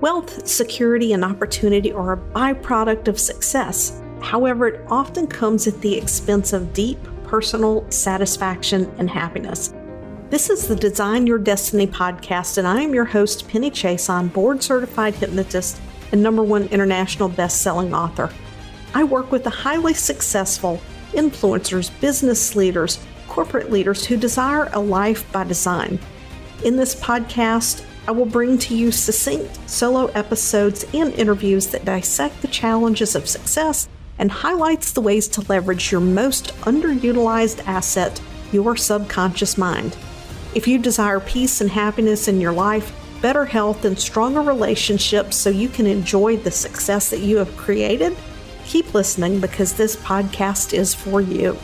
Wealth, security, and opportunity are a byproduct of success. However, it often comes at the expense of deep personal satisfaction and happiness. This is the Design Your Destiny podcast, and I am your host, Penny Chason, board-certified hypnotist and #1 international best-selling author. I work with the highly successful influencers, business leaders, corporate leaders who desire a life by design. In this podcast, I will bring to you succinct solo episodes and interviews that dissect the challenges of success and highlights the ways to leverage your most underutilized asset, your subconscious mind. If you desire peace and happiness in your life, better health, and stronger relationships so you can enjoy the success that you have created, keep listening because this podcast is for you.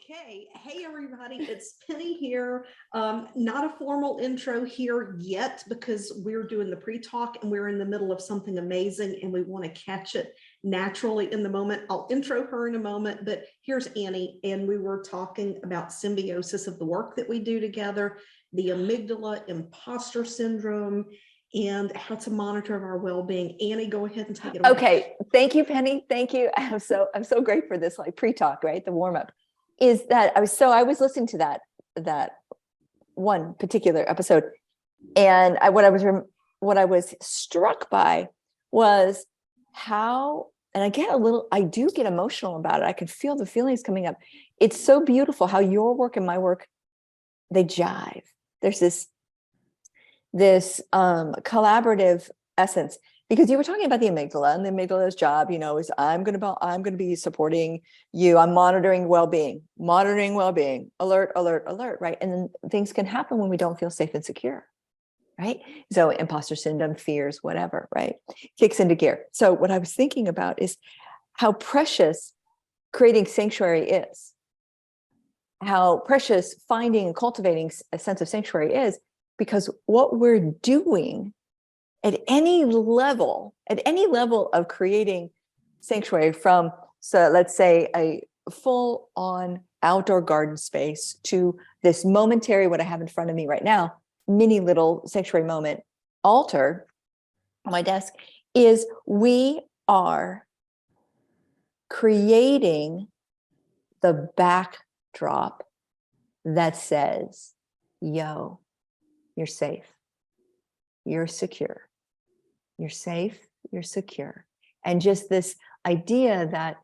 Okay. Hey, everybody. It's Penny here. Not a formal intro here yet because we're doing the pre-talk and we're in the middle of something amazing and we want to catch it naturally in the moment. I'll intro her in a moment, but here's Annie. And we were talking about symbiosis of the work that we do together, the amygdala, imposter syndrome, and how to monitor our well-being. Annie, go ahead and take it away. Okay. Thank you, Penny. Thank you. I'm so great for this like pre-talk, right? The warm-up. Is that I was listening to that one particular episode, and what I was struck by was how, and I do get emotional about it. I can feel the feelings coming up. It's so beautiful how your work and my work, they jive. There's this collaborative essence. Because you were talking about the amygdala, and the amygdala's job, is I'm going to be supporting you. I'm monitoring well-being, alert, alert, alert, right? And then things can happen when we don't feel safe and secure, right? So imposter syndrome, fears, whatever, right? Kicks into gear. So what I was thinking about is how precious creating sanctuary is, how precious finding and cultivating a sense of sanctuary is, because what we're doing at any level of creating sanctuary, from, so let's say a full on outdoor garden space to this momentary, what I have in front of me right now, mini little sanctuary moment altar on my desk, is we are creating the backdrop that says, yo, you're safe, you're secure. You're safe, you're secure. And just this idea that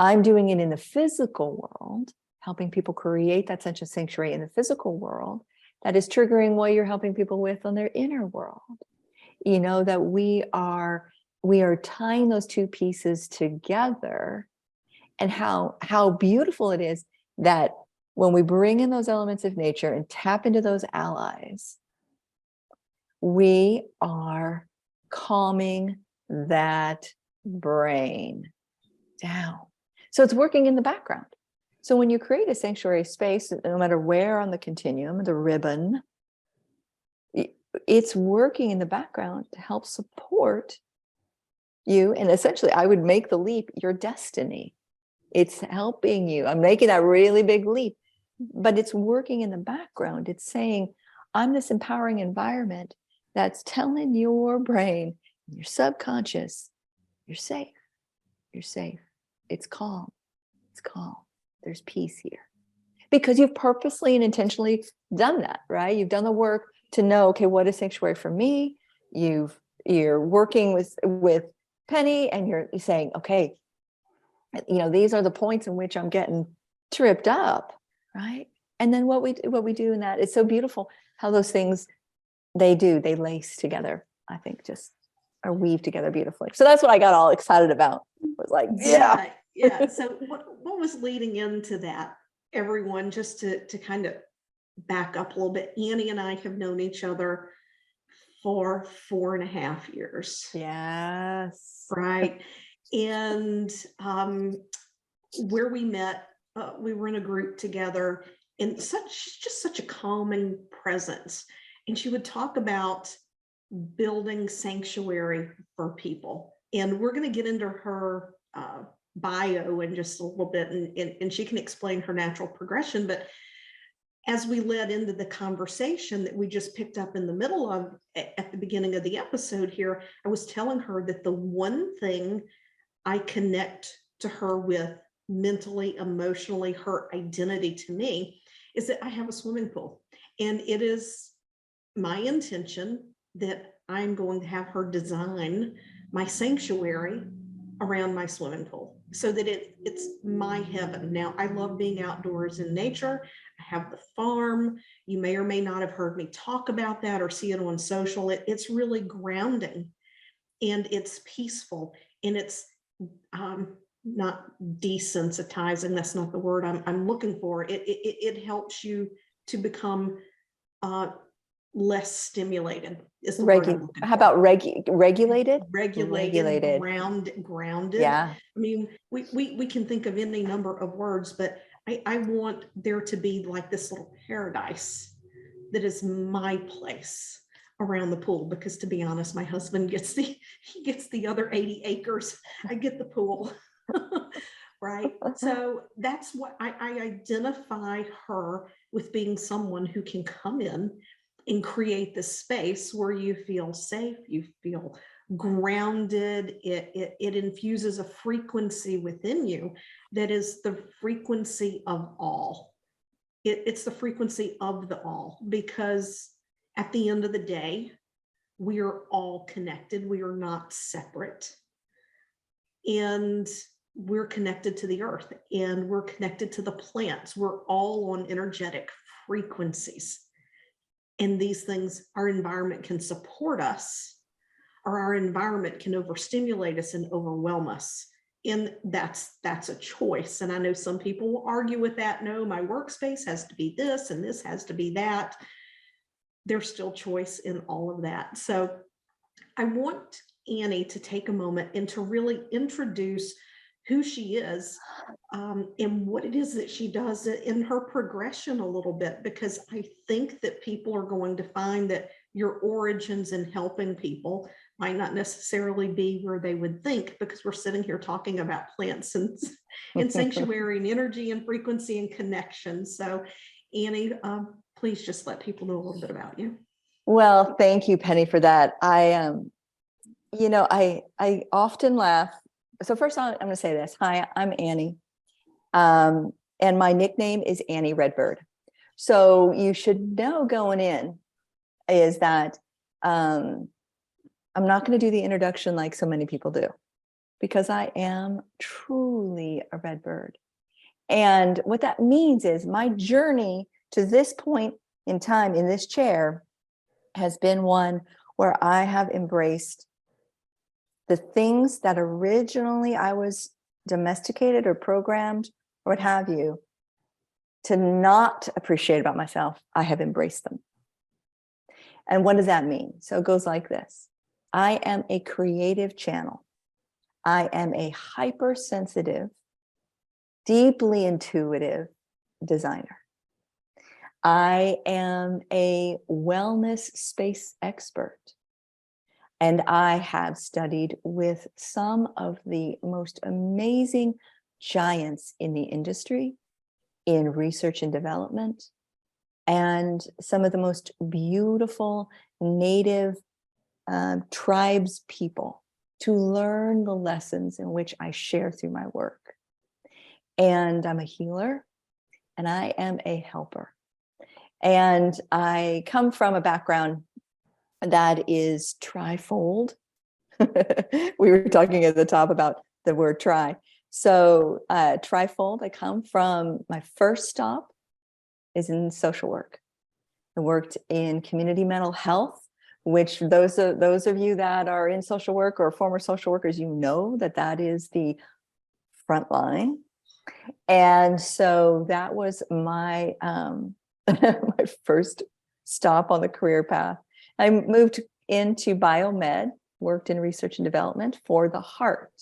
I'm doing it in the physical world, helping people create that sense of sanctuary in the physical world, that is triggering what you're helping people with on their inner world. That we are tying those two pieces together, and how beautiful it is that when we bring in those elements of nature and tap into those allies, we are calming that brain down. So it's working in the background. So when you create a sanctuary space, no matter where on the continuum, the ribbon, it's working in the background to help support you. And essentially, I would make the leap, your destiny. It's helping you. I'm making that really big leap, but it's working in the background. It's saying, I'm this empowering environment that's telling your brain, your subconscious, you're safe, it's calm, there's peace here. Because you've purposely and intentionally done that, right? You've done the work to know, okay, what is sanctuary for me? You're working with Penny, and you're saying, okay, these are the points in which I'm getting tripped up, right? And then what we do in that, it's so beautiful how those things, they lace together, I think, or weave together beautifully. So that's what I got all excited about. Was like, yeah. So what was leading into that, everyone, just to kind of back up a little bit? Annie and I have known each other for 4.5 years. Yes. Right. And where we met, we were in a group together, and such a calming presence. And she would talk about building sanctuary for people. And we're going to get into her bio in just a little bit, and she can explain her natural progression. But as we led into the conversation that we just picked up in the middle of at the beginning of the episode here, I was telling her that the one thing I connect to her with mentally, emotionally, her identity to me, is that I have a swimming pool. And it is my intention that I'm going to have her design my sanctuary around my swimming pool so that it's my heaven. Now, I love being outdoors in nature. I have the farm. You may or may not have heard me talk about that or see it on social. It's really grounding, and it's peaceful, and it's not desensitizing. That's not the word I'm looking for. It helps you to become less stimulated is the word I'm looking How for. about regulated? Regulated, grounded. Yeah. I mean, we can think of any number of words, but I want there to be like this little paradise that is my place around the pool, because to be honest, my husband gets the other 80 acres. I get the pool. Right. So that's what I identify her with, being someone who can come in and create the space where you feel safe, you feel grounded. It infuses a frequency within you that is the frequency of all. It's the frequency of the all, because at the end of the day, we are all connected. We are not separate. And we're connected to the earth, and we're connected to the plants. We're all on energetic frequencies. And these things, our environment can support us, or our environment can overstimulate us and overwhelm us. And that's a choice. And I know some people will argue with that. No, my workspace has to be this and this has to be that. There's still choice in all of that. So I want Annie to take a moment and to really introduce who she is, and what it is that she does in her progression a little bit, because I think that people are going to find that your origins in helping people might not necessarily be where they would think, because we're sitting here talking about plants and sanctuary and energy and frequency and connection. So Annie, please just let people know a little bit about you. Well, thank you, Penny, for that. I often laugh. So first I'm going to say this. Hi, I'm Annie. And my nickname is Annie Redbird. So you should know going in is that I'm not going to do the introduction like so many people do, because I am truly a Redbird. And what that means is my journey to this point in time in this chair has been one where I have embraced the things that originally I was domesticated or programmed or what have you to not appreciate about myself. I have embraced them. And what does that mean? So it goes like this. I am a creative channel. I am a hypersensitive, deeply intuitive designer. I am a wellness space expert. And I have studied with some of the most amazing giants in the industry, in research and development, and some of the most beautiful native tribes people to learn the lessons in which I share through my work. And I'm a healer, and I am a helper. And I come from a background that is trifold. We were talking at the top about the word tri. So trifold, I come from, my first stop is in social work. I worked in community mental health, which those of you that are in social work or former social workers, you know that is the front line. And so that was my my first stop on the career path. I moved into biomed, worked in research and development for the heart.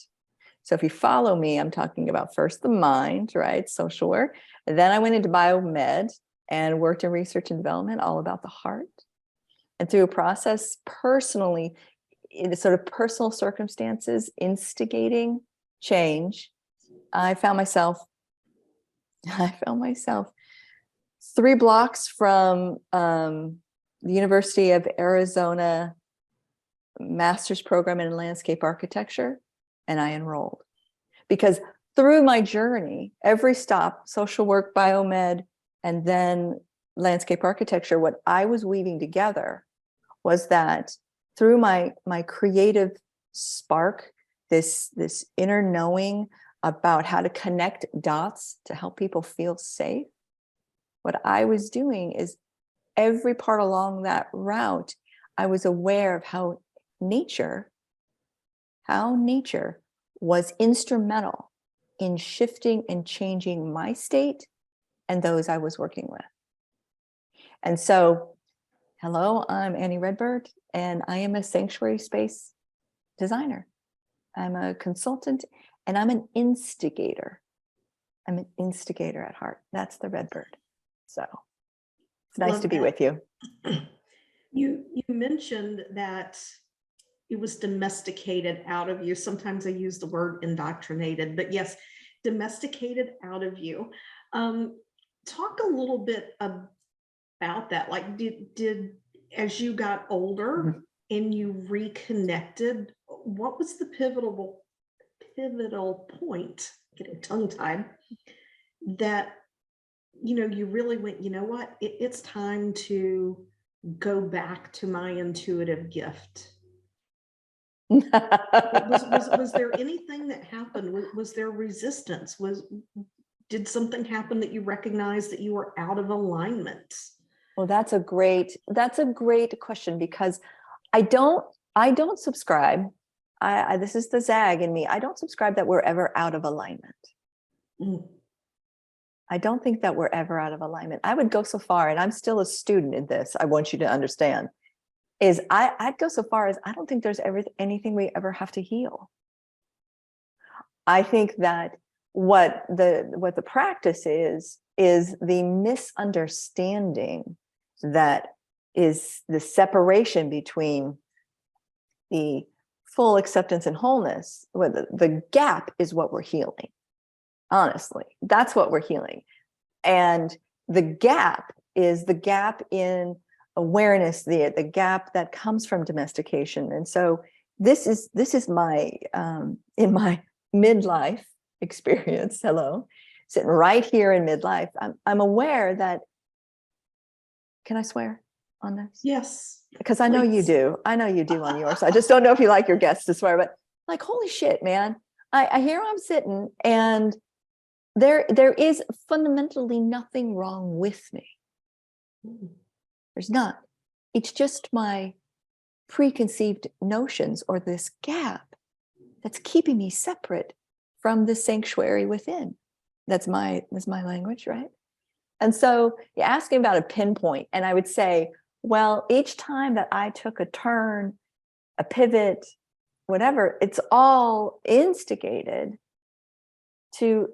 So if you follow me, I'm talking about first the mind, right? Social work. And then I went into biomed and worked in research and development, all about the heart. And through a process personally, in the sort of personal circumstances, instigating change, I found myself 3 blocks from the University of Arizona master's program in landscape architecture, and I enrolled. Because through my journey, every stop, social work, biomed, and then landscape architecture, what I was weaving together was that through my creative spark, this inner knowing about how to connect dots to help people feel safe, what I was doing is every part along that route, I was aware of how nature was instrumental in shifting and changing my state and those I was working with. And so, hello, I'm Annie Redbird, and I am a sanctuary space designer. I'm a consultant, and I'm an instigator. I'm an instigator at heart. That's the Redbird. So it's nice to be with you. You mentioned that it was domesticated out of you. Sometimes I use the word indoctrinated, but yes, domesticated out of you. Talk a little bit about that. Like, did as you got older and you reconnected, what was the pivotal point, getting tongue-tied, that you really went, you know what, it's time to go back to my intuitive gift? Was there anything that happened? Was there resistance? Did something happen that you recognized that you were out of alignment? Well, that's a great question, because I don't subscribe. This is the zag in me. I don't subscribe that we're ever out of alignment. I don't think that we're ever out of alignment. I would go so far, and I'm still a student in this, I want you to understand, is I'd go so far as I don't think there's anything we ever have to heal. I think that what the practice is the misunderstanding that is the separation between the full acceptance and wholeness. The gap is what we're healing. Honestly, that's what we're healing. And the gap is the gap in awareness, the gap that comes from domestication. And so this is my in my midlife experience, hello, sitting right here in midlife, I'm aware that, can I swear on this? Yes. Because I know you do. I know you do on yours. I just don't know if you like your guests to swear, but like, holy shit, man. I hear I'm sitting, and there is fundamentally nothing wrong with me. There's not. It's just my preconceived notions, or this gap that's keeping me separate from the sanctuary within. That's my language, right? And so you ask me about a pinpoint, and I would say, well, each time that I took a turn, a pivot, whatever, it's all instigated to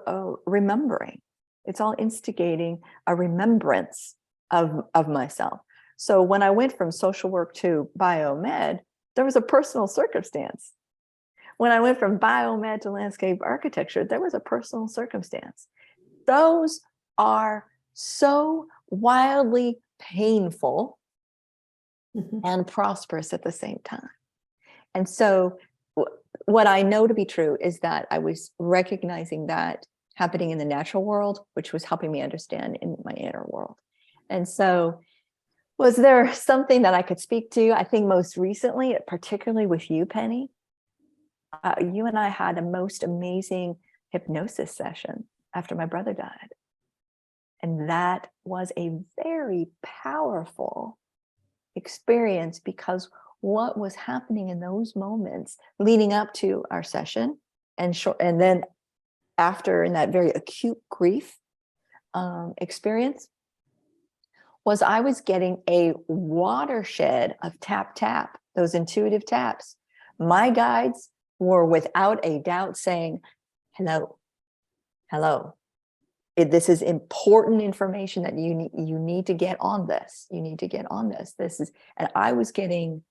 a remembering. It's all instigating a remembrance of myself. So when I went from social work to biomed, there was a personal circumstance. When I went from biomed to landscape architecture, there was a personal circumstance. Those are so wildly painful and prosperous at the same time. And so what I know to be true is that I was recognizing that happening in the natural world, which was helping me understand in my inner world. And so was there something that I could speak to? I think most recently, particularly with you, Penny, you and I had a most amazing hypnosis session after my brother died. And that was a very powerful experience, because what was happening in those moments leading up to our session, and then after, in that very acute grief experience, was I was getting a watershed of tap, tap, those intuitive taps. My guides were without a doubt saying, hello, hello. This is important information that you need to get on this. You need to get on this. This is, and I was getting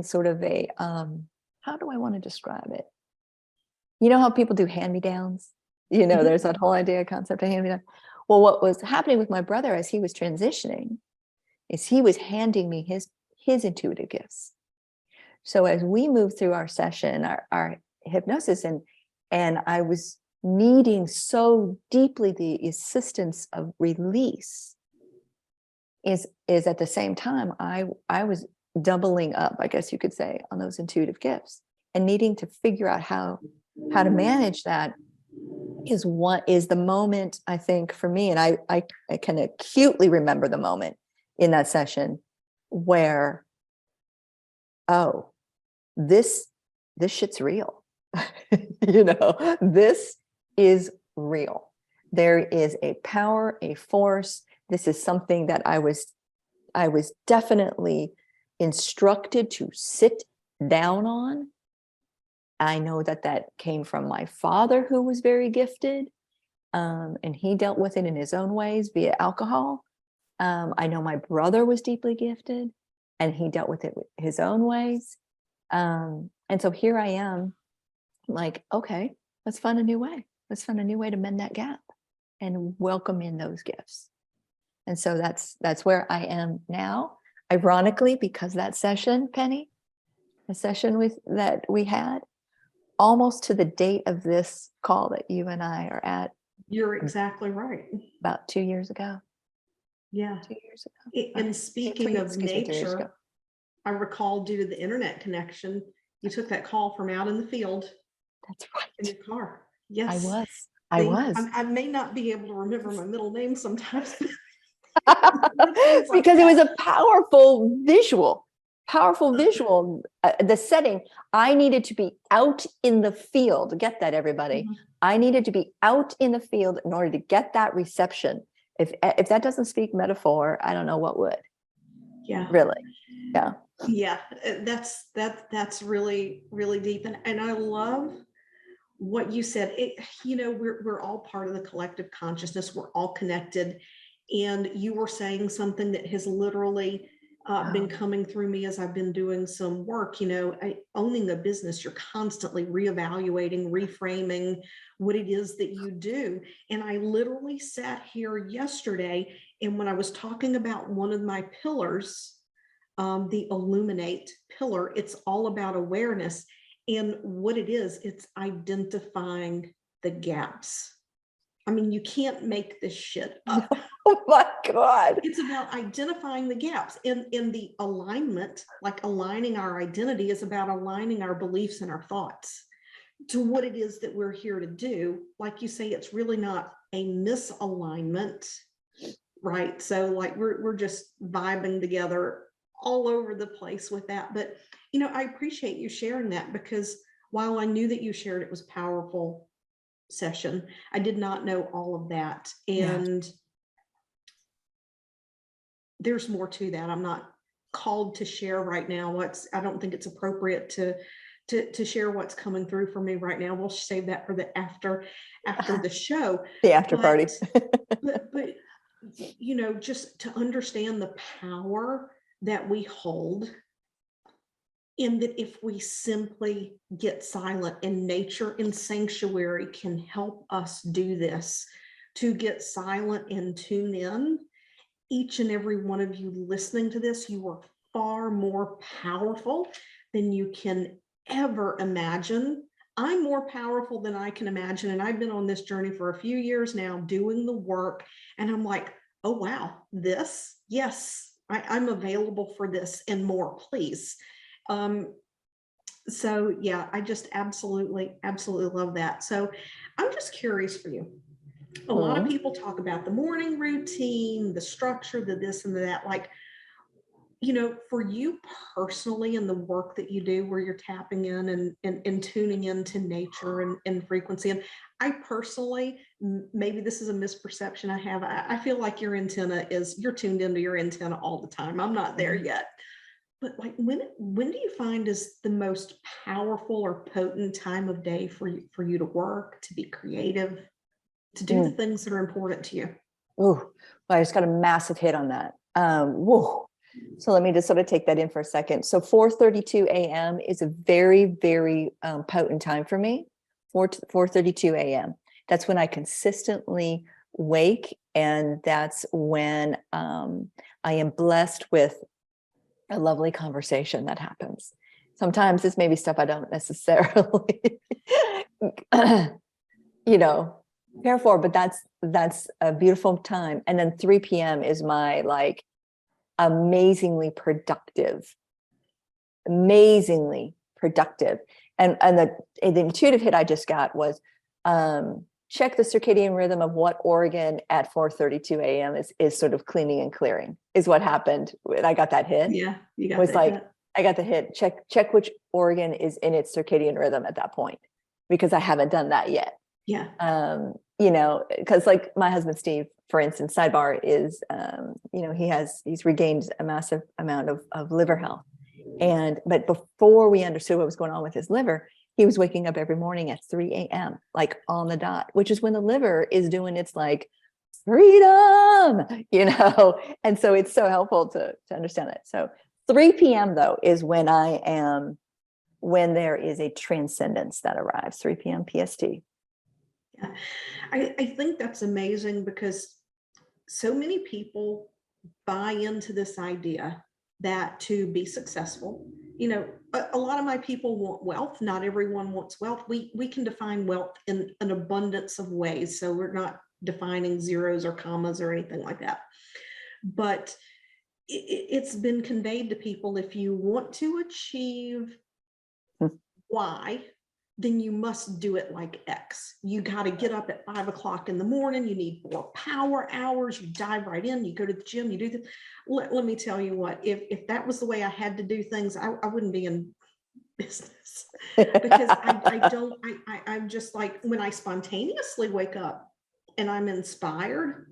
sort of a, how do I want to describe it? You know how people do hand-me-downs? There's that whole idea concept of hand-me-down. Well, what was happening with my brother as he was transitioning is he was handing me his intuitive gifts. So as we moved through our session, our hypnosis, and I was needing so deeply the assistance of release, is at the same time I was doubling up, I guess you could say, on those intuitive gifts, and needing to figure out how to manage that is the moment, I think, for me. And I can acutely remember the moment in that session where, oh, this shit's real. This is real. There is a power, a force. This is something that I was definitely instructed to sit down on. I know that came from my father, who was very gifted, and he dealt with it in his own ways via alcohol. I know my brother was deeply gifted, and he dealt with it his own ways. And so here I am, like, okay, let's find a new way. Let's find a new way to mend that gap and welcome in those gifts. And so that's where I am now. Ironically, because that session, Penny, the session that we had, almost to the date of this call that you and I are at. You're exactly right. About 2 years ago. Yeah. 2 years ago. And speaking of nature, I recall, due to the internet connection, you took that call from out in the field. That's right. In your car. Yes. I was. I may not be able to remember my middle name sometimes. Because it was a powerful visual. The setting, I needed to be out in the field. Get that, everybody. Mm-hmm. I needed to be out in the field in order to get that reception. If that doesn't speak metaphor, I don't know what would. Yeah. Really. Yeah. Yeah. That's really, really deep. And I love what you said. We're all part of the collective consciousness. We're all connected. And you were saying something that has literally been coming through me as I've been doing some work. Owning a business, you're constantly reevaluating, reframing what it is that you do. And I literally sat here yesterday, and when I was talking about one of my pillars, the Illuminate pillar, it's all about awareness. And what it is, it's identifying the gaps. I mean, you can't make this shit up. Oh my God. It's about identifying the gaps. And the alignment, like aligning our identity, is about aligning our beliefs and our thoughts to what it is that we're here to do. Like you say, it's really not a misalignment, right? So like we're just vibing together all over the place with that. But, I appreciate you sharing that, because while I knew that you shared it was powerful session, I did not know all of that. And there's more to that. I'm not called to share right now. I don't think it's appropriate to share what's coming through for me right now. We'll save that for the after the show. The after party. but just to understand the power that we hold, in that if we simply get silent, and nature and sanctuary can help us do this, to get silent and tune in. Each and every one of you listening to this, you are far more powerful than you can ever imagine. I'm more powerful than I can imagine. And I've been on this journey for a few years now, doing the work. And I'm like, oh, wow, this, yes, I'm available for this and more, please. So yeah, I just absolutely love that. So I'm just curious for you. A lot of people talk about the morning routine, the structure, the this and the that. Like, for you personally, in the work that you do, where you're tapping in and tuning into nature and frequency. And I personally, maybe this is a misperception I have. I feel like you're tuned into your antenna all the time. I'm not there yet. But like, when do you find is the most powerful or potent time of day for you to work, to be creative, to do the things that are important to you? Ooh, well, I just got a massive hit on that. Whoa. So let me just sort of take that in for a second. So 4:32 a.m. is a very, very potent time for me. 4:32 a.m. That's when I consistently wake. And that's when I am blessed with a lovely conversation that happens. Sometimes it's maybe stuff I don't necessarily, care for, but that's a beautiful time. And then 3 p.m. is my like amazingly productive. And the intuitive hit I just got was check the circadian rhythm of what organ at 4:32 a.m. is sort of cleaning and clearing, is what happened when I got that hit. Yeah, you got was that like hit. I got the hit. Check which organ is in its circadian rhythm at that point, because I haven't done that yet. Yeah. Because like my husband Steve, for instance, sidebar is he's regained a massive amount of liver health. But before we understood what was going on with his liver, he was waking up every morning at 3 a.m., like on the dot, which is when the liver is doing its like freedom, and so it's so helpful to understand that. So 3 p.m. though is when there is a transcendence that arrives, 3 p.m. PST. Yeah, I think that's amazing, because so many people buy into this idea that to be successful, a lot of my people want wealth. Not everyone wants wealth. We can define wealth in an abundance of ways. So we're not defining zeros or commas or anything like that. But it's been conveyed to people, if you want to achieve Y, then you must do it like X. You got to get up at 5 o'clock in the morning. You need 4 power hours. You dive right in. You go to the gym. You do this. Let me tell you what, if that was the way I had to do things, I wouldn't be in business, because I'm just like, when I spontaneously wake up and I'm inspired,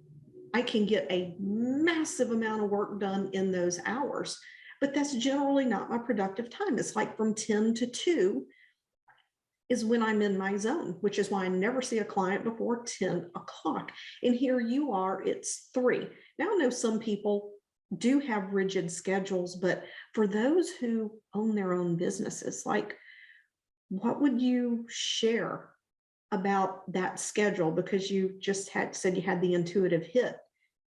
I can get a massive amount of work done in those hours. But that's generally not my productive time. It's like from 10 to 2 is when I'm in my zone, which is why I never see a client before 10 o'clock. And here you are, it's 3. Now, I know some people do have rigid schedules, but for those who own their own businesses, like, what would you share about that schedule? Because you just said you had the intuitive hit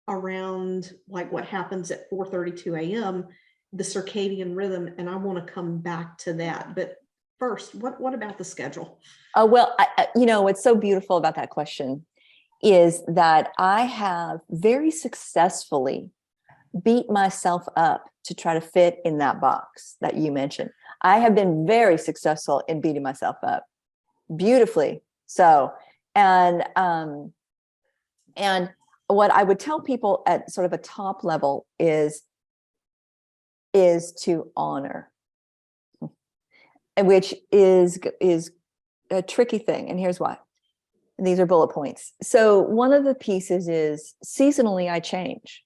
around like what happens at 4:32 a.m., the circadian rhythm, and I want to come back to that. But first, what about the schedule? Well, what's so beautiful about that question is that I have very successfully beat myself up to try to fit in that box that you mentioned. I have been very successful in beating myself up, beautifully so. And what I would tell people at sort of a top level is to honor, which is a tricky thing. And here's why. And these are bullet points. So one of the pieces is seasonally I change.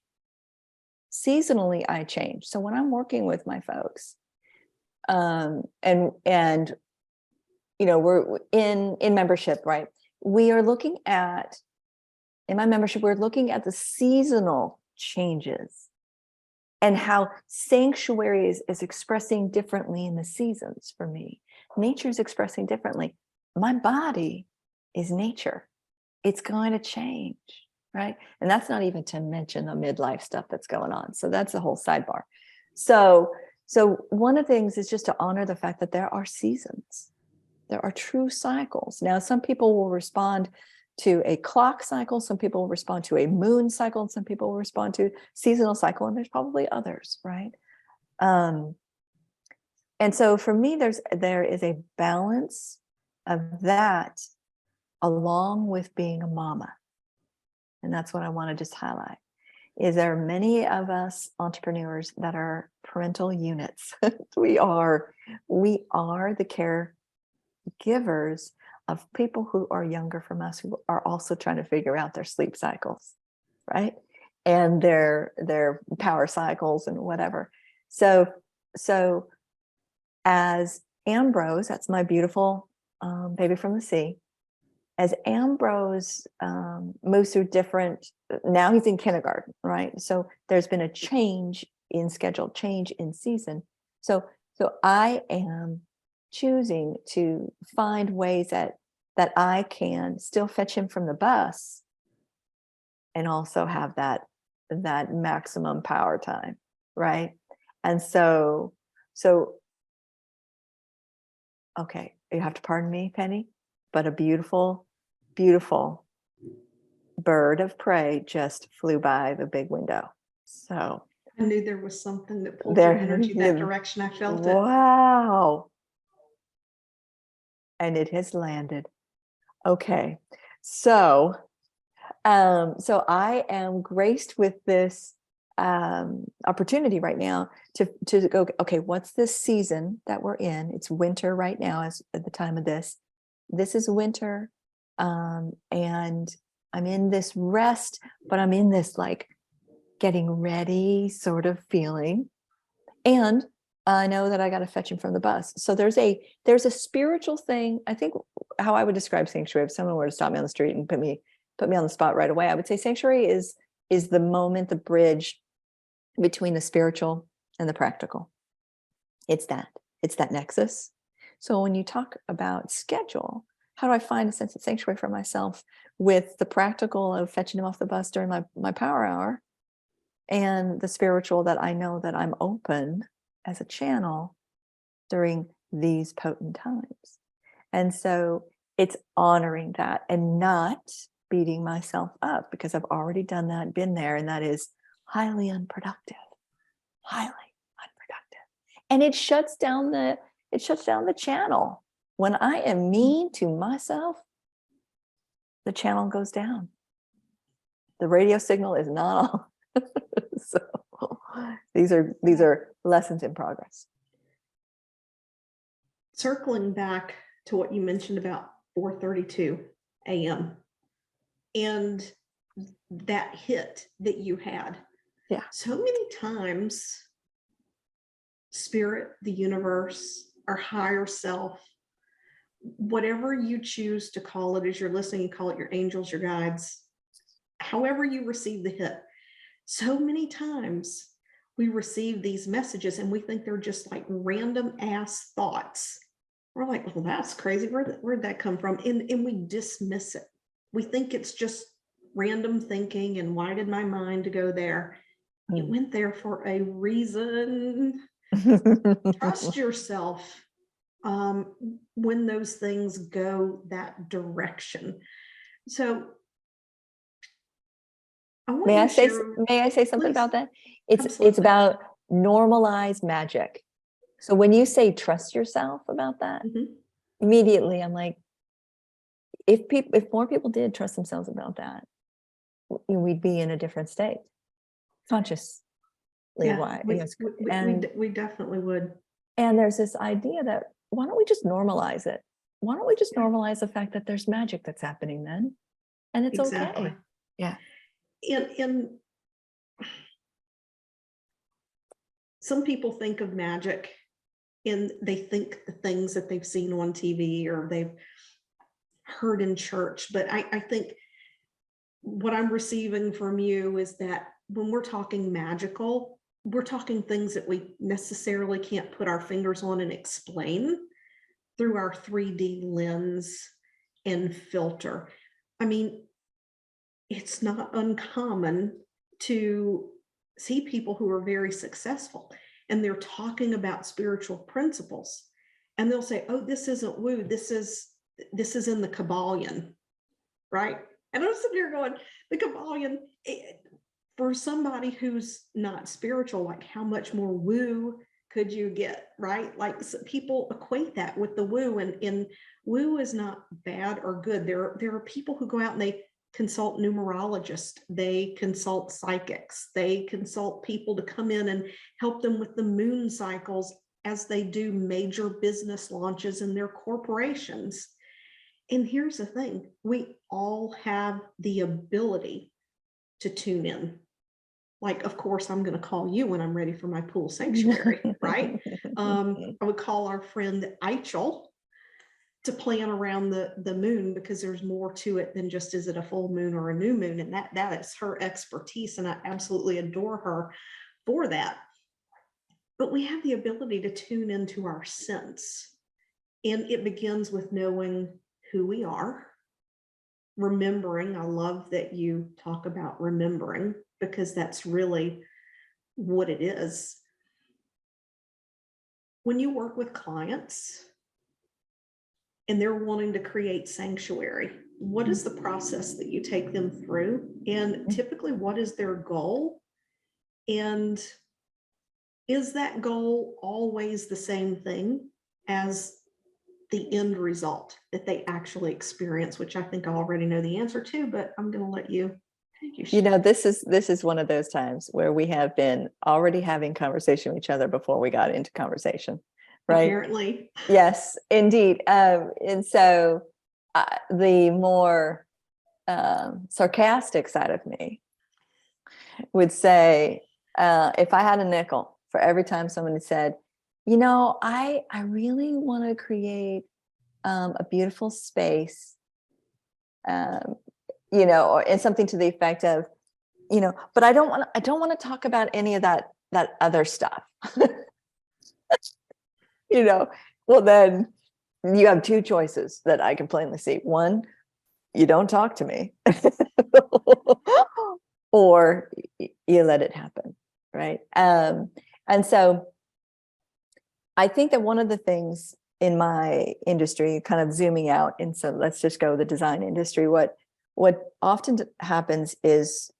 So when I'm working with my folks, and we're in membership, right? We are looking at, in my membership, we're looking at the seasonal changes and how sanctuary is expressing differently in the seasons for me. Nature is expressing differently. My body is nature. It's going to change, right? And that's not even to mention the midlife stuff that's going on. So that's a whole sidebar. So one of the things is just to honor the fact that there are seasons. There are true cycles. Now, some people will respond to a clock cycle, some people will respond to a moon cycle, and some people will respond to seasonal cycle, and there's probably others, right? And so for me, there is a balance of that along with being a mama. And that's what I want to just highlight, is there are many of us entrepreneurs that are parental units. we are the caregivers of people who are younger from us, who are also trying to figure out their sleep cycles, right? And their power cycles and whatever. So as Ambrose, that's my beautiful baby from the sea, as Ambrose moves through different, now he's in kindergarten, right? So there's been a change in schedule, change in season. So I am choosing to find ways that I can still fetch him from the bus and also have that maximum power time, right? And so okay, you have to pardon me, Penny, but a beautiful, beautiful bird of prey just flew by the big window. So I knew there was something that pulled your there, energy that direction. I felt it. wow. And it has landed. Okay. So so I am graced with this opportunity right now to go, okay, what's this season that we're in? It's winter right now, as at the time of this. This is winter. And I'm in this rest, but I'm in this like getting ready sort of feeling. And I know that I got to fetch him from the bus. So there's a spiritual thing. I think how I would describe sanctuary, if someone were to stop me on the street and put me on the spot right away, I would say sanctuary is the moment, the bridge between the spiritual and the practical. It's that nexus. So when you talk about schedule, how do I find a sense of sanctuary for myself with the practical of fetching him off the bus during my power hour, and the spiritual that I know that I'm open as a channel during these potent times? And so it's honoring that and not beating myself up, because I've already done that, been there, and that is highly unproductive. And it shuts down the channel. When I am mean to myself, the channel goes down. The radio signal is not on. So these are lessons in progress. Circling back to what you mentioned about 4:32 a.m. and that hit that you had. Yeah. So many times, spirit, the universe, our higher self, whatever you choose to call it as you're listening, you call it your angels, your guides, however you receive the hit. So many times we receive these messages and we think they're just like random ass thoughts. We're like, well, that's crazy. Where'd that come from? And we dismiss it. We think it's just random thinking. And why did my mind go there? It went there for a reason. Trust yourself when those things go that direction. So may I say something please. about that? It's Absolutely. about normalized magic. So when you say trust yourself about that, immediately I'm like, if more people did trust themselves about that, we'd be in a different state consciously. Yeah, we definitely would. And there's this idea that, why don't we just normalize it? Why don't we just normalize the fact that there's magic that's happening then? And it's okay. Yeah. And some people think of magic and they think the things that they've seen on TV or they've heard in church. But I think what I'm receiving from you is that when we're talking magical, we're talking things that we necessarily can't put our fingers on and explain through our 3D lens and filter. I mean, it's not uncommon to see people who are very successful and they're talking about spiritual principles and they'll say, oh, this isn't woo, this is in the Kabbalion, right? And I'm sitting here going, the Kabbalion, for somebody who's not spiritual, like how much more woo could you get, right? Like people equate that with the woo, and woo is not bad or good. There are people who go out and they consult numerologists, they consult psychics, they consult people to come in and help them with the moon cycles as they do major business launches in their corporations. And here's the thing, we all have the ability to tune in. Like, of course, I'm going to call you when I'm ready for my pool sanctuary, right? I would call our friend Eichel to plan around the moon, because there's more to it than just, is it a full moon or a new moon? And that is her expertise. And I absolutely adore her for that. But we have the ability to tune into our sense. And it begins with knowing who we are, remembering. I love that you talk about remembering, because that's really what it is. When you work with clients and they're wanting to create sanctuary, what is the process that you take them through? And typically, what is their goal? And is that goal always the same thing as the end result that they actually experience, which I think I already know the answer to, but I'm going to let you. This is one of those times where we have been already having conversation with each other before we got into conversation, right? Apparently. Yes, indeed. And so the more sarcastic side of me would say, if I had a nickel for every time someone said, I really want to create a beautiful space, or and something to the effect of, but I don't want to talk about any of that other stuff. Well, then you have two choices that I can plainly see. One, you don't talk to me, or you let it happen, right? And so I think that one of the things in my industry, kind of zooming out, and so let's just go the design industry, what often happens is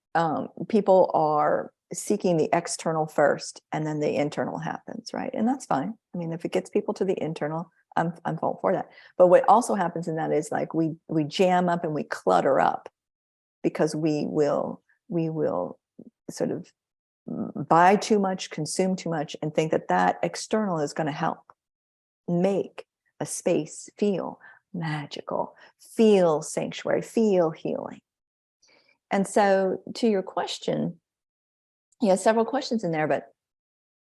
people are seeking the external first, and then the internal happens, right? And that's fine. I mean, if it gets people to the internal, I'm all for that. But what also happens in that is like we jam up and we clutter up, because we will sort of buy too much, consume too much, and think that external is going to help make a space feel magical, feel sanctuary, feel healing. And so to your question, several questions in there, but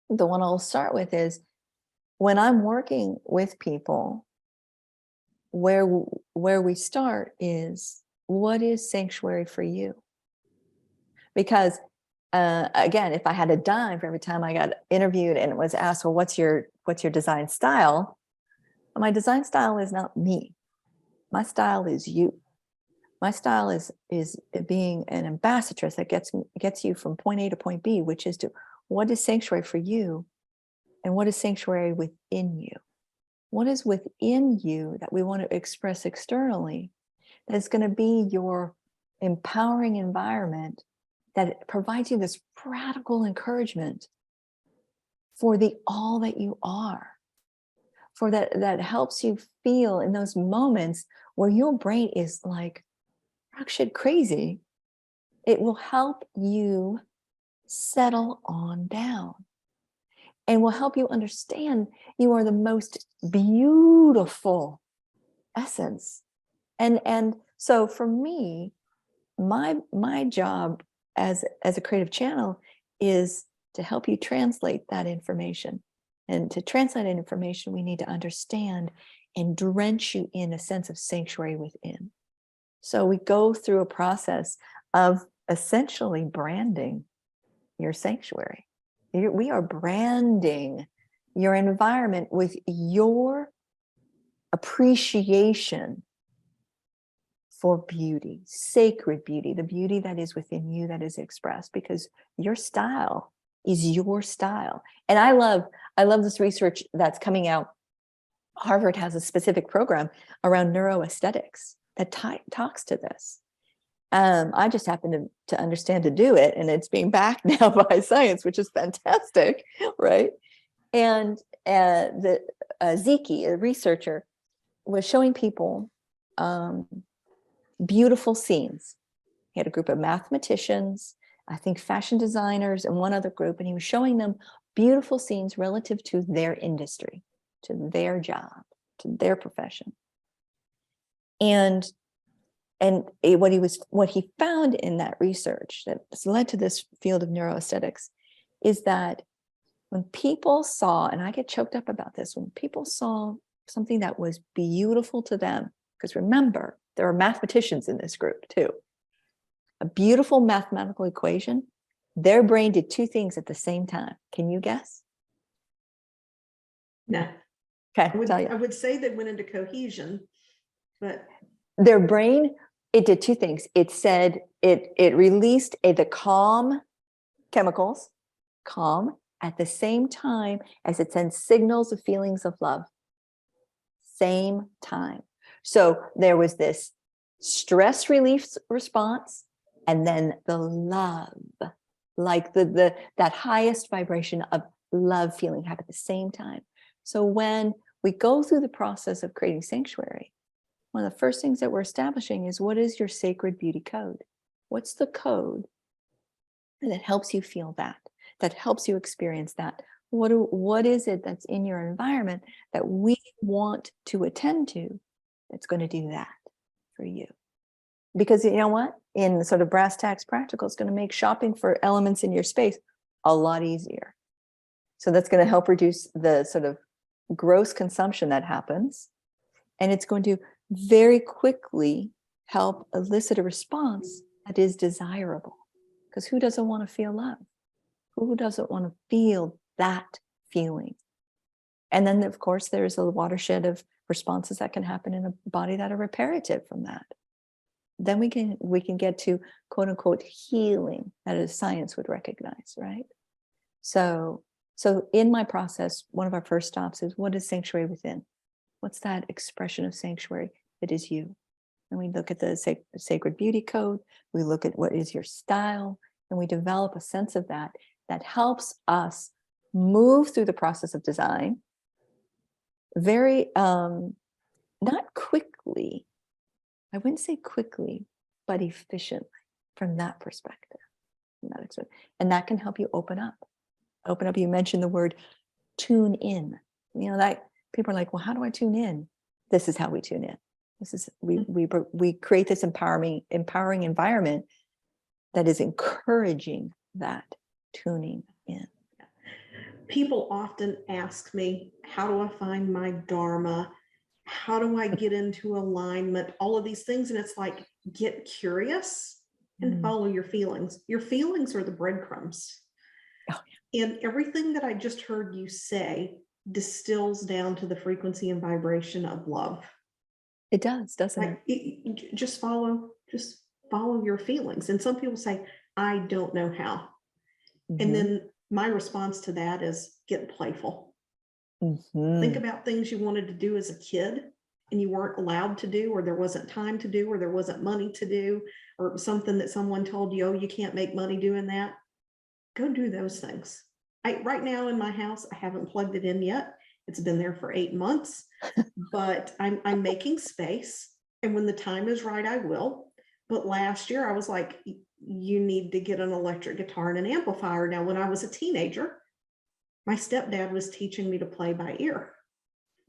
the one I'll start with is, when I'm working with people, where we start is, what is sanctuary for you? Because again, if I had a dime for every time I got interviewed and it was asked, well, what's your design style? My design style is not me. My style is you. My style is being an ambassadress that gets you from point A to point B, which is to, what is sanctuary for you, and what is sanctuary within you? What is within you that we want to express externally, that's going to be your empowering environment, that provides you this radical encouragement for the all that you are, for that helps you feel in those moments where your brain is like rock shit crazy. It will help you settle on down, and will help you understand you are the most beautiful essence. And so for me, my job as a creative channel is to help you translate that information. And to translate that information, we need to understand and drench you in a sense of sanctuary within. So we go through a process of essentially branding your sanctuary. We are branding your environment with your appreciation for beauty, sacred beauty, the beauty that is within you, that is expressed, because your style is your style. And I love this research that's coming out. Harvard has a specific program around neuroaesthetics that talks to this. I just happen to understand to do it, and it's being backed now by science, which is fantastic, right? And the Ziki, a researcher, was showing people beautiful scenes. He had a group of mathematicians, I think fashion designers, and one other group, and he was showing them beautiful scenes relative to their industry, to their job, to their profession. And what he found in that research that led to this field of neuroaesthetics is that when people saw, and I get choked up about this, when people saw something that was beautiful to them, because remember, there are mathematicians in this group too, a beautiful mathematical equation, their brain did two things at the same time. Can you guess? No. Okay, I would say they went into cohesion, but their brain It did two things. It said it released the calm chemicals, calm, at the same time as it sends signals of feelings of love. Same time. So there was this stress relief response, and then the love, like that highest vibration of love feeling happened at the same time. So when we go through the process of creating sanctuary, one of the first things that we're establishing is, what is your sacred beauty code? What's the code that helps you feel that helps you experience that? What is it that's in your environment that we want to attend to that's going to do that for you? Because you know what? In sort of brass tacks practical, it's going to make shopping for elements in your space a lot easier. So that's going to help reduce the sort of gross consumption that happens. And it's going to very quickly help elicit a response that is desirable. Because who doesn't want to feel love? Who doesn't want to feel that feeling? And then, of course, there's a watershed of responses that can happen in a body that are reparative from that. Then we can get to quote unquote healing that is science would recognize, right? So in my process, one of our first stops is, what is sanctuary within? What's that expression of sanctuary that is you? And we look at the sacred beauty code. We look at what is your style, and we develop a sense of that helps us move through the process of design very, not quickly. I wouldn't say quickly, but efficiently from that perspective. And that can help you open up. You mentioned the word tune in. You know, that people are like, well, how do I tune in? This is how we tune in. This is we create this empowering environment that is encouraging that tuning in. People often ask me, how do I find my dharma? How do I get into alignment? All of these things. And it's like, get curious and follow your feelings. Your feelings are the breadcrumbs. Oh, yeah. And everything that I just heard you say distills down to the frequency and vibration of love. It does, doesn't like it? Just follow your feelings. And some people say, I don't know how. Mm-hmm. And then my response to that is, get playful. Mm-hmm. Think about things you wanted to do as a kid and you weren't allowed to do, or there wasn't time to do, or there wasn't money to do, or something that someone told you, oh, you can't make money doing that. Go do those things. Right now in my house, I haven't plugged it in yet. It's been there for 8 months, but I'm making space. And when the time is right, I will. But last year I was like, you need to get an electric guitar and an amplifier. Now, when I was a teenager, my stepdad was teaching me to play by ear.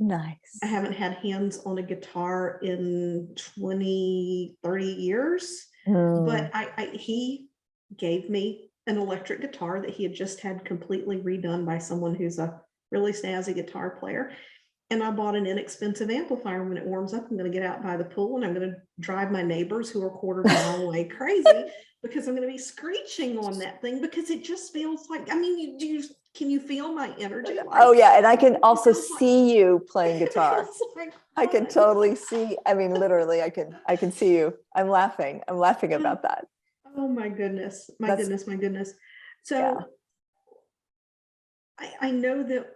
Nice. I haven't had hands on a guitar in 20, 30 years, but he gave me an electric guitar that he had just had completely redone by someone who's a really snazzy guitar player. And I bought an inexpensive amplifier. When it warms up, I'm going to get out by the pool and I'm going to drive my neighbors who are a quarter mile away crazy because I'm going to be screeching on that thing, because it just feels like, I mean, can you feel my energy? Like, oh yeah. And I can also see you playing guitar. Like, I can totally see, I mean, literally I can see you. I'm laughing about that. Oh my goodness. My goodness. So yeah. I know that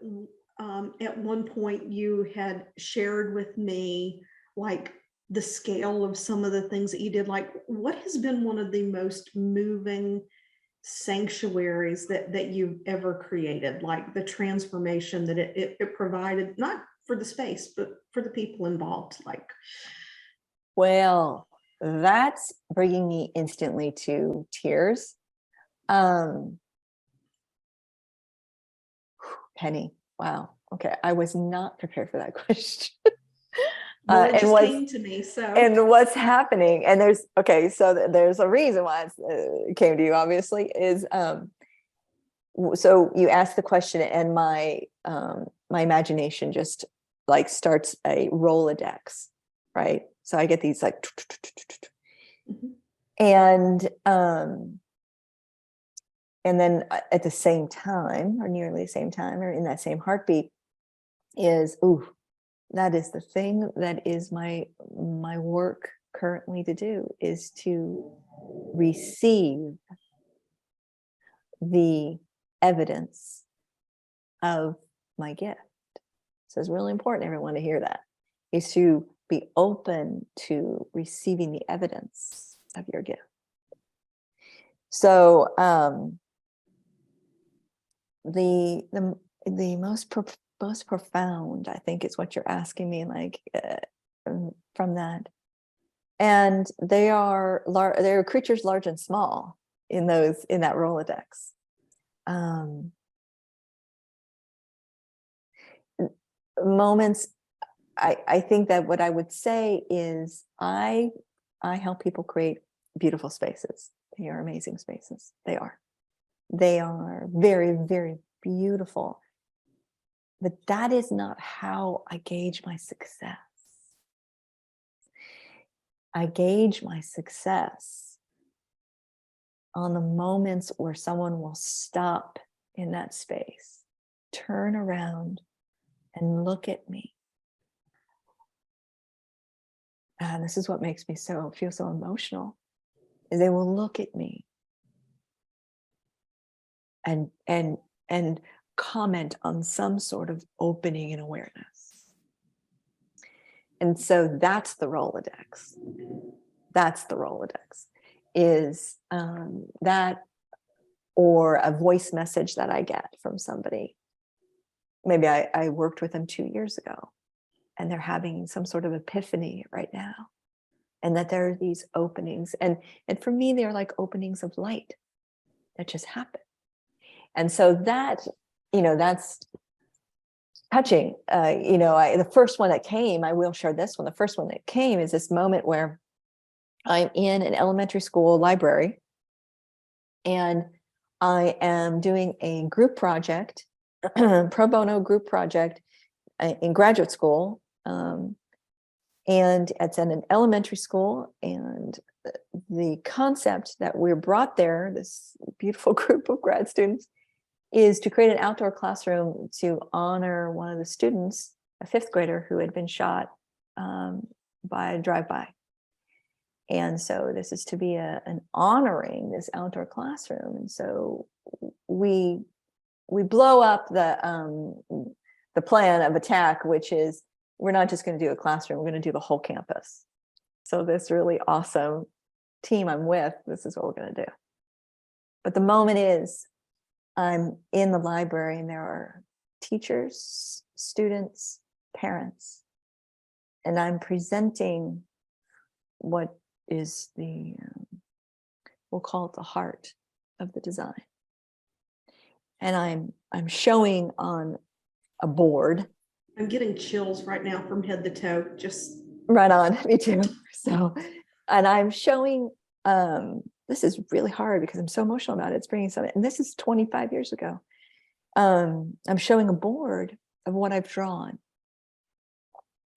at one point you had shared with me like the scale of some of the things that you did. Like, what has been one of the most moving sanctuaries that you've ever created? Like the transformation that it provided, not for the space, but for the people involved. Like, well, that's bringing me instantly to tears. Penny, wow. Okay, I was not prepared for that question. Well, it just came to me. So, and what's happening? And there's there's a reason why it came to you. Obviously, is so you asked the question, and my imagination just like starts a Rolodex, right? So I get these like, and then at the same time, or nearly the same time, or in that same heartbeat, is, that is the thing that is my work currently to do is to receive the evidence of my gift. So it's really important, everyone, to hear that, is to be open to receiving the evidence of your gift. So the most profound, I think, is what you're asking me, like from that. And they are creatures large and small in that Rolodex. Moments, I think that what I would say is I help people create beautiful spaces. They are amazing spaces. They are very, very beautiful. But that is not how I gauge my success. I gauge my success on the moments where someone will stop in that space, turn around, and look at me. And this is what makes me feel so emotional, is they will look at me and comment on some sort of opening in awareness. And so that's the Rolodex. That's the Rolodex, is that, or a voice message that I get from somebody. Maybe I worked with them 2 years ago, and they're having some sort of epiphany right now. And that there are these openings. And for me, they're like openings of light that just happen. And so that, that's touching. The first one that came, I will share this one. The first one that came is this moment where I'm in an elementary school library, and I am doing a group project, pro bono group project in graduate school. And it's in an elementary school, and the concept that we're brought there, this beautiful group of grad students, is to create an outdoor classroom to honor one of the students, a 5th grader who had been shot by a drive-by. And so this is to be an honoring this outdoor classroom. And so we blow up the plan of attack, which is, we're not just going to do a classroom, we're going to do the whole campus. So this really awesome team I'm with, this is what we're going to do. But the moment is, I'm in the library, and there are teachers, students, parents, and I'm presenting what is we'll call it the heart of the design. And I'm showing on a board. I'm getting chills right now from head to toe. Just right on, me too. So, and I'm showing, this is really hard because I'm so emotional about it. It's bringing something, and this is 25 years ago. I'm showing a board of what I've drawn.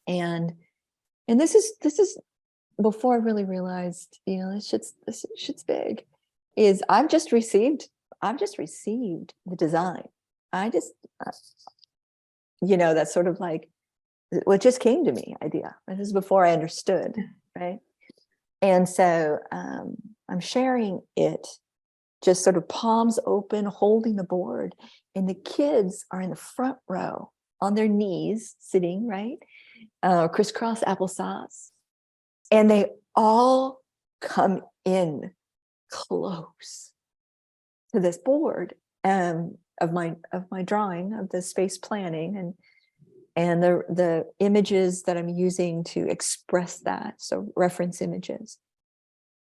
And this is before I really realized, this shit's big, is I've just received the design. That's sort of like what just came to me, idea. This is before I understood, right? And so I'm sharing it, just sort of palms open, holding the board, and the kids are in the front row on their knees, sitting, right? Crisscross applesauce. And they all come in close to this board of my drawing, of the space planning, and the images that I'm using to express that, so reference images.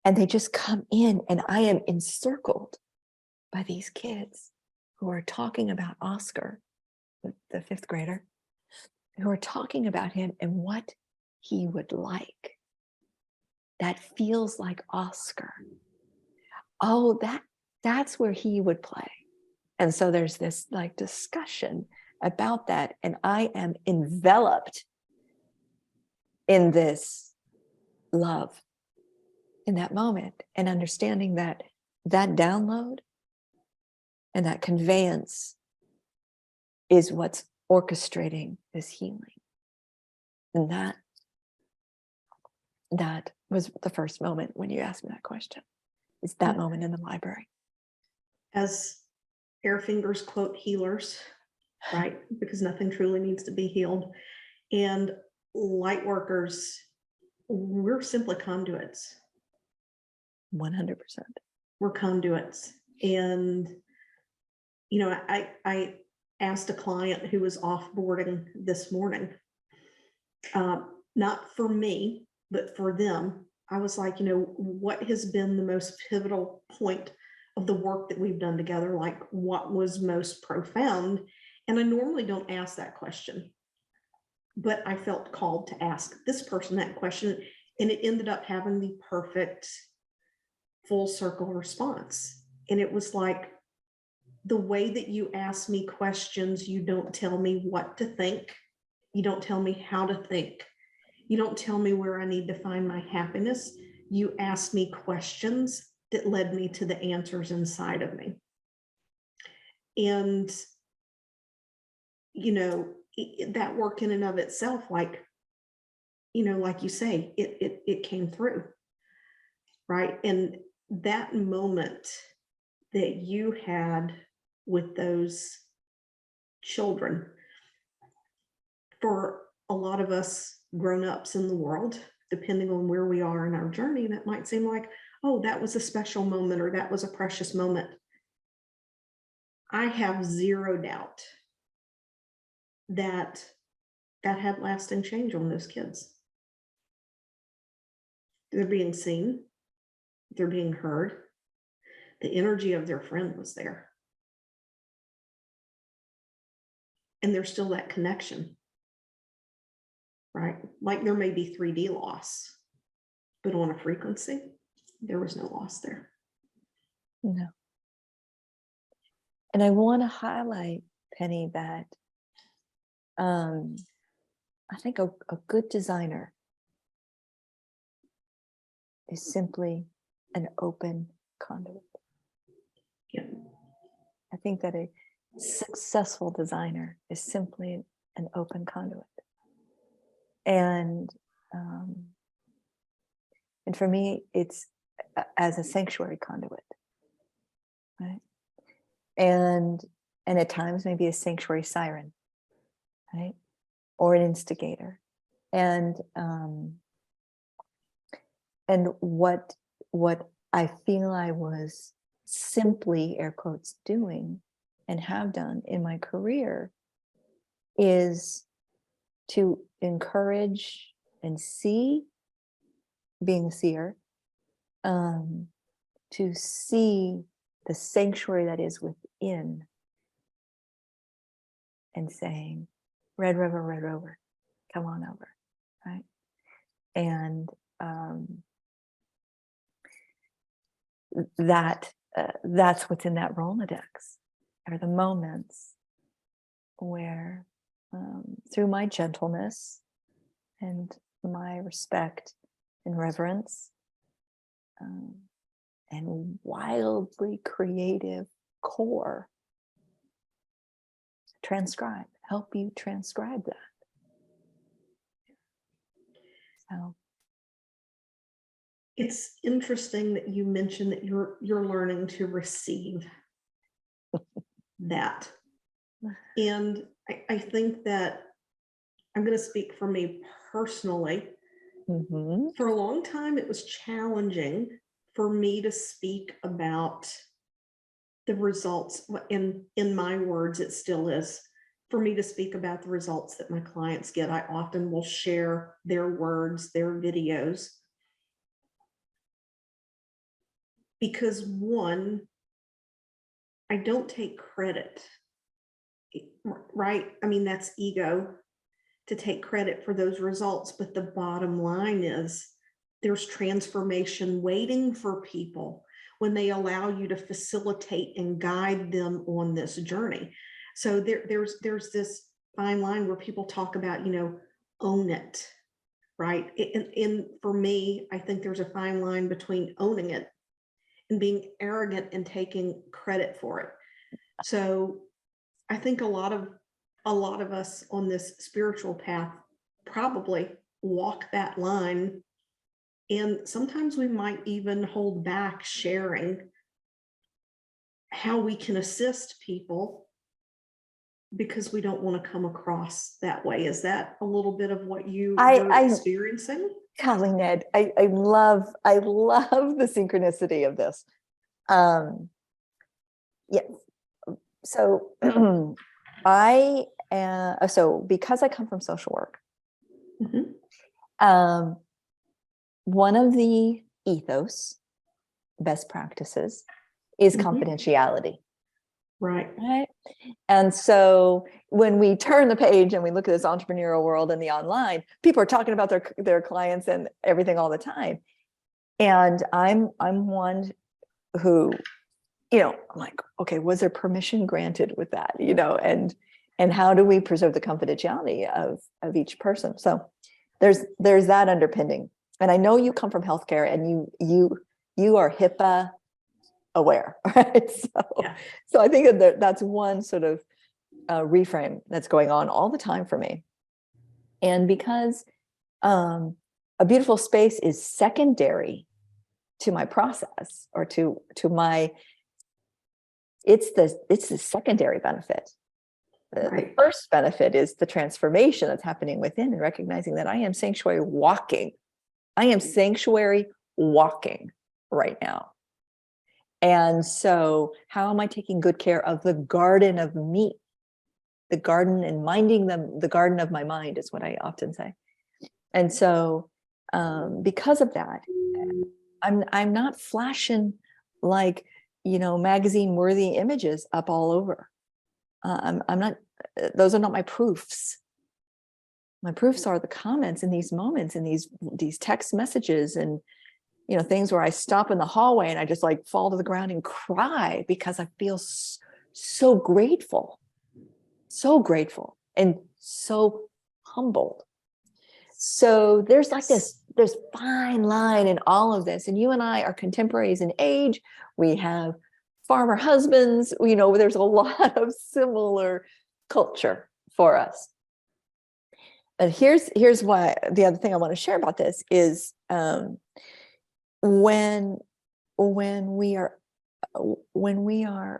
And they just come in, and I am encircled by these kids who are talking about Oscar, the 5th grader, who are talking about him and what he would like. That feels like Oscar. Oh, that's where he would play. And so there's this like discussion about that. And I am enveloped in this love in that moment, and understanding that download and that conveyance is what's orchestrating this healing. And that was the first moment when you asked me that question. It's that moment in the library. As air fingers quote healers, right? Because nothing truly needs to be healed. And light workers, we're simply conduits. 100%. We're conduits. And, you know, I asked a client who was offboarding this morning, not for me, but for them. I was like, you know, what has been the most pivotal point of the work that we've done together? Like, what was most profound? And I normally don't ask that question, but I felt called to ask this person that question, and it ended up having the perfect full circle response. And it was like, the way that you ask me questions, you don't tell me what to think. You don't tell me how to think. You don't tell me where I need to find my happiness. You ask me questions that led me to the answers inside of me. And, you know, that work in and of itself, like, you know, like you say, it came through, right? And that moment that you had with those children, for a lot of us grown-ups in the world, depending on where we are in our journey, that might seem like, oh, that was a special moment, or that was a precious moment. I have zero doubt that that had lasting change on those kids. They're being seen, they're being heard. The energy of their friend was there. And there's still that connection, right? Like there may be 3D loss, but on a frequency, there was no loss there. No. And I want to highlight, Penny, that I think a good designer is simply an open conduit. Yeah. I think that a successful designer is simply an open conduit. And for me, it's as a sanctuary conduit, right? And at times maybe a sanctuary siren, right? Or an instigator. And what I feel I was simply, air quotes, doing and have done in my career is to encourage and see, being a seer, to see the sanctuary that is within and saying, Red River, come on over, right? And that's what's in that Rolodex, are the moments where through my gentleness and my respect and reverence and wildly creative core, help you transcribe that. So it's interesting that you mentioned that you're learning to receive that. And I think that I'm going to speak for me personally. mm-hmm. For a long time, it was challenging for me to speak about the results. In my words, it still is for me to speak about the results that my clients get. I often will share their words, their videos, because one, I don't take credit, right? I mean, that's ego to take credit for those results. But the bottom line is there's transformation waiting for people when they allow you to facilitate and guide them on this journey. So there's this fine line where people talk about, you know, own it, right? And for me, I think there's a fine line between owning it and being arrogant and taking credit for it. So I think a lot of us on this spiritual path probably walk that line And sometimes we might even hold back sharing how we can assist people because we don't want to come across that way. Is that a little bit of what you're experiencing? Golly, Ned, I love the synchronicity of this. Yeah. So so because I come from social work, one of the ethos best practices is confidentiality. Right. And so when we turn the page and we look at this entrepreneurial world and the online, people are talking about their clients and everything all the time. And I'm one who, I'm like, okay, was there permission granted with that? And how do we preserve the confidentiality of each person? So there's that underpinning. And I know you come from healthcare and you are HIPAA aware, right? So I think that's one sort of reframe that's going on all the time for me. And because a beautiful space is secondary to my process or to my, it's the secondary benefit. The first benefit is the transformation that's happening within and recognizing that I am sanctuary walking. I am sanctuary walking right now. And so how am I taking good care of the garden of me? The garden and minding them, the garden of my mind is what I often say. And so because of that, I'm not flashing like, magazine worthy images up all over. I'm not, those are not my proofs. My proofs are the comments in these moments, in these text messages and, things where I stop in the hallway and I just like fall to the ground and cry because I feel so grateful and so humbled. So there's like this fine line in all of this. And you and I are contemporaries in age. We have farmer husbands, there's a lot of similar culture for us. And here's why the other thing I want to share about this is when we are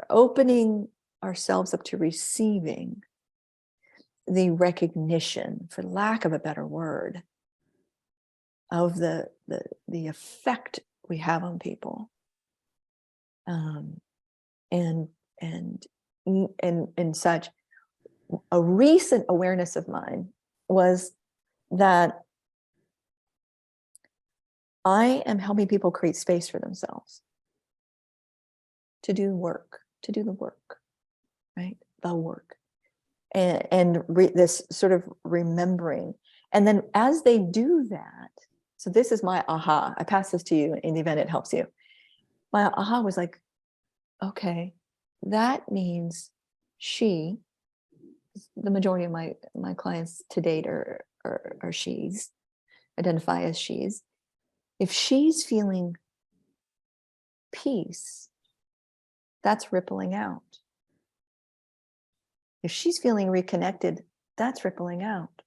opening ourselves up to receiving the recognition, for lack of a better word, of the effect we have on people, and such. A recent awareness of mine was that I am helping people create space for themselves to do the work, right? The work. And this sort of remembering. And then as they do that, so this is my aha. I pass this to you in the event it helps you. My aha was like, okay, that means the majority of my clients to date are she's, identify as she's. If she's feeling peace, that's rippling out. If she's feeling reconnected, that's rippling out.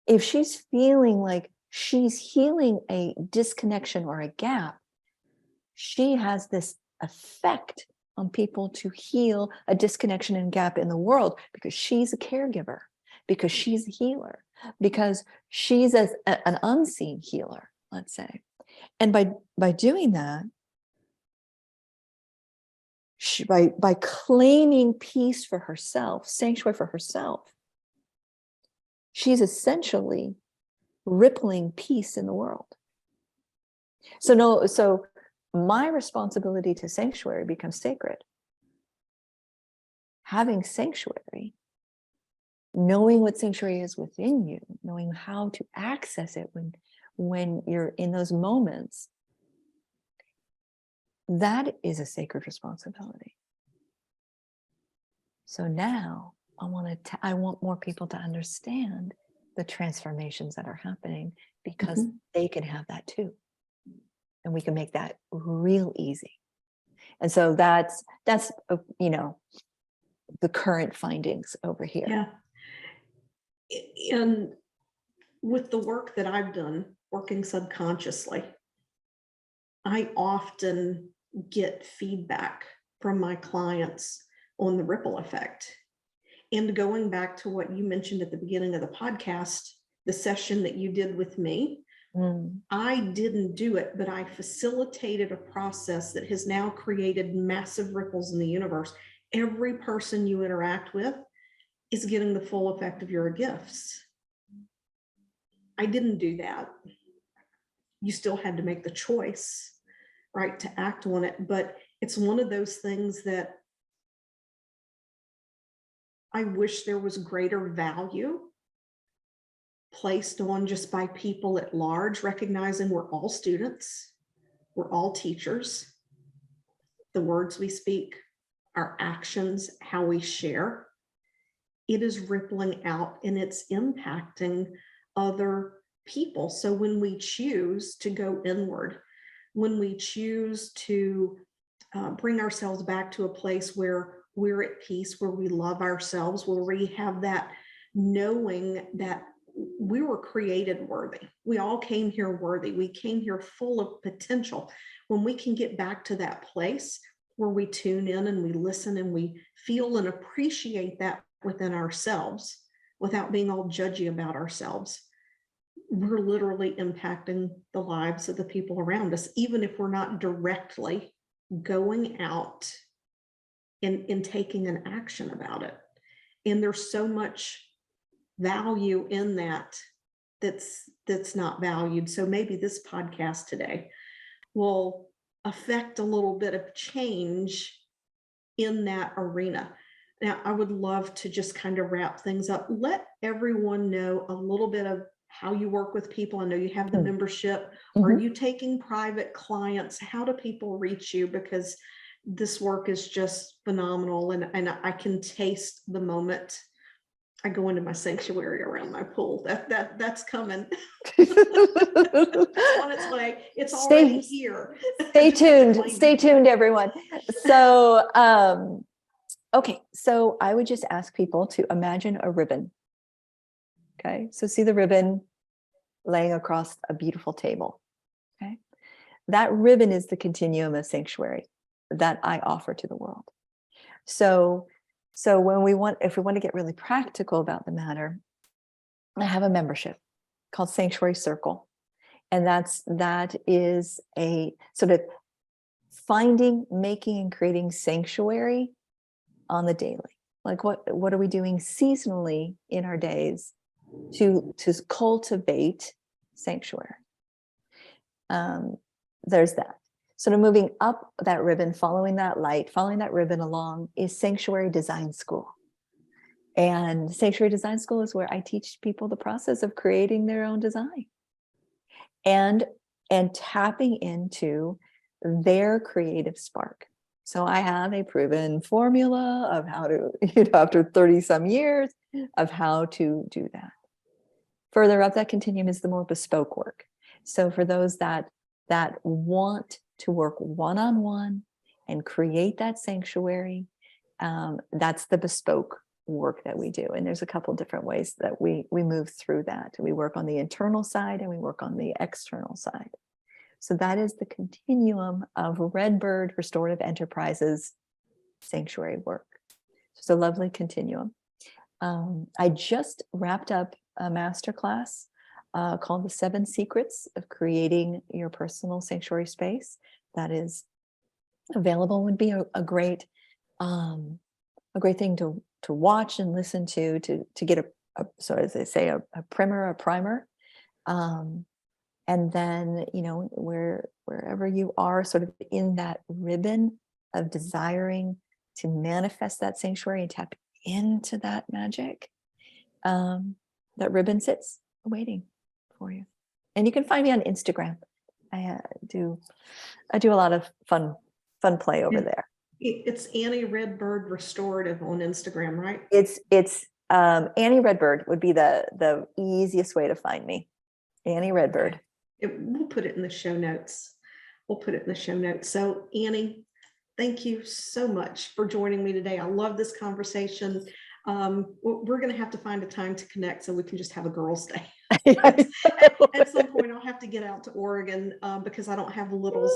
If she's feeling like she's healing a disconnection or a gap, she has this effect on people to heal a disconnection and gap in the world because she's a caregiver, because she's a healer, because she's an unseen healer, let's say. And by doing that, by claiming peace for herself, sanctuary for herself, she's essentially rippling peace in the world. So my responsibility to sanctuary becomes sacred. Having sanctuary, knowing what sanctuary is within you, knowing how to access it when you're in those moments, that is a sacred responsibility. So now I want more people to understand the transformations that are happening because they can have that too. And we can make that real easy. And so that's the current findings over here. Yeah. And with the work that I've done working subconsciously. I often get feedback from my clients on the ripple effect. And going back to what you mentioned at the beginning of the podcast, the session that you did with me, I didn't do it, but I facilitated a process that has now created massive ripples in the universe. Every person you interact with is getting the full effect of your gifts. I didn't do that. You still had to make the choice, right, to act on it. But it's one of those things that I wish there was greater value placed on just by people at large, recognizing we're all students, we're all teachers. The words we speak, our actions, how we share, it is rippling out and it's impacting other people. So when we choose to go inward, when we choose to bring ourselves back to a place where we're at peace, where we love ourselves, where we have that knowing that we were created worthy. We all came here worthy. We came here full of potential. When we can get back to that place where we tune in and we listen and we feel and appreciate that within ourselves without being all judgy about ourselves, we're literally impacting the lives of the people around us, even if we're not directly going out and taking an action about it. And there's so much value in that that's not valued. So maybe this podcast today will affect a little bit of change in that arena. Now, I would love to just kind of wrap things up. Let everyone know a little bit of how you work with people. I know you have the membership. Are you taking private clients? How do people reach you? Because this work is just phenomenal. And I can taste the moment I go into my sanctuary around my pool. That's coming. It's on its way. It's already here. Stay tuned. Stay tuned, everyone. So, okay. So I would just ask people to imagine a ribbon. Okay. So see the ribbon laying across a beautiful table. Okay. That ribbon is the continuum of sanctuary that I offer to the world. So if we want to get really practical about the matter, I have a membership called Sanctuary Circle. And that is a sort of finding, making, and creating sanctuary on the daily. Like what are we doing seasonally in our days to cultivate sanctuary? There's that. Sort of moving up that ribbon, following that light, following that ribbon along is Sanctuary Design School. And Sanctuary Design School is where I teach people the process of creating their own design and tapping into their creative spark. So I have a proven formula of how to, after 30 some years, of how to do that. Further up that continuum is the more bespoke work. So for those that want to work one-on-one and create that sanctuary, that's the bespoke work that we do. And there's a couple different ways that we move through that. We work on the internal side and we work on the external side. So that is the continuum of Redbird Restorative Enterprises sanctuary work. It's a lovely continuum. I just wrapped up a masterclass called The 7 Secrets of Creating Your Personal Sanctuary Space. That is available. Would be a great thing to watch and listen to get a so as they say, a primer. And then, wherever you are sort of in that ribbon of desiring to manifest that sanctuary and tap into that magic, that ribbon sits waiting for you. And you can find me on Instagram. I do a lot of fun play over there. It's Annie Redbird Restorative on Instagram, right? It's Annie Redbird would be the easiest way to find me. Annie Redbird. We'll put it in the show notes. So Annie, thank you so much for joining me today. I love this conversation. We're going to have to find a time to connect so we can just have a girls' day. At some point, I'll have to get out to Oregon because I don't have littles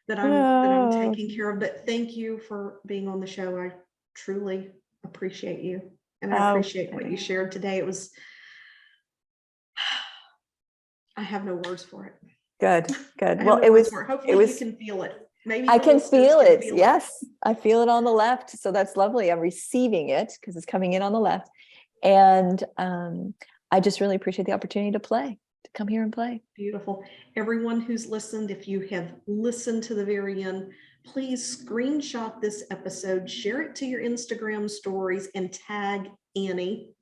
that I'm taking care of. But thank you for being on the show. I truly appreciate you, and I appreciate what you shared today. It was, I have no words for it. Good. Well, hopefully you can feel it. Maybe I can feel it. Yes, I feel it on the left. So that's lovely. I'm receiving it because it's coming in on the left. And I just really appreciate the opportunity to come here and play. Beautiful. Everyone who's listened, if you have listened to the very end, please screenshot this episode, share it to your Instagram stories, and tag Annie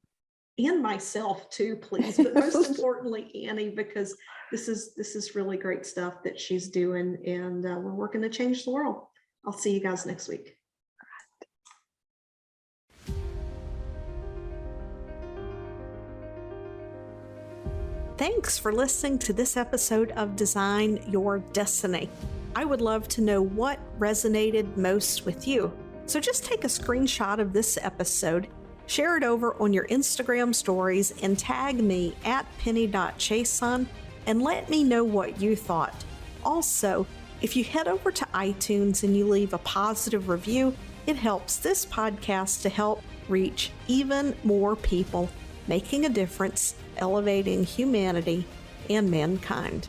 and myself too, please. But most importantly, Annie, because this is really great stuff that she's doing, and we're working to change the world. I'll see you guys next week. Thanks for listening to this episode of Design Your Destiny. I would love to know what resonated most with you. So just take a screenshot of this episode, share it over on your Instagram stories, and tag me at penny.chason and let me know what you thought. Also, if you head over to iTunes and you leave a positive review, it helps this podcast to help reach even more people, making a difference, elevating humanity and mankind.